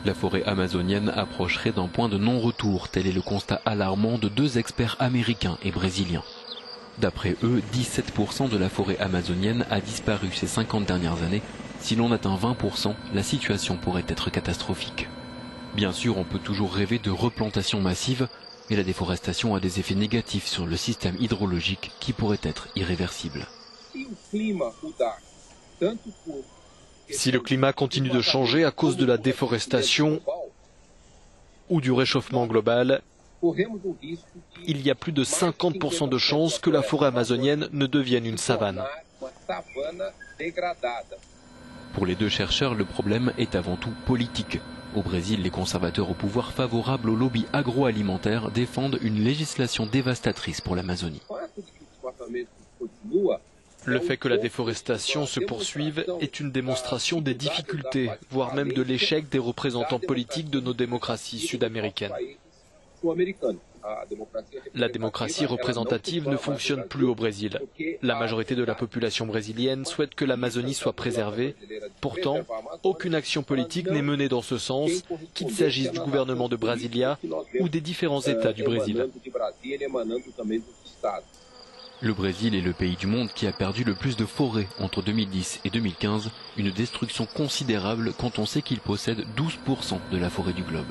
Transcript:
La forêt amazonienne approcherait d'un point de non-retour, tel est le constat alarmant de deux experts américains et brésiliens. D'après eux, 17% de la forêt amazonienne a disparu ces 50 dernières années. Si l'on atteint 20%, la situation pourrait être catastrophique. Bien sûr, on peut toujours rêver de replantation massive, mais la déforestation a des effets négatifs sur le système hydrologique qui pourraient être irréversibles. Si le climat continue de changer à cause de la déforestation ou du réchauffement global, il y a plus de 50% de chances que la forêt amazonienne ne devienne une savane. Pour les deux chercheurs, le problème est avant tout politique. Au Brésil, les conservateurs au pouvoir favorables au lobby agroalimentaire défendent une législation dévastatrice pour l'Amazonie. Le fait que la déforestation se poursuive est une démonstration des difficultés, voire même de l'échec des représentants politiques de nos démocraties sud-américaines. La démocratie représentative ne fonctionne plus au Brésil. La majorité de la population brésilienne souhaite que l'Amazonie soit préservée. Pourtant, aucune action politique n'est menée dans ce sens, qu'il s'agisse du gouvernement de Brasilia ou des différents États du Brésil. Le Brésil est le pays du monde qui a perdu le plus de forêts entre 2010 et 2015, une destruction considérable quand on sait qu'il possède 12% de la forêt du globe.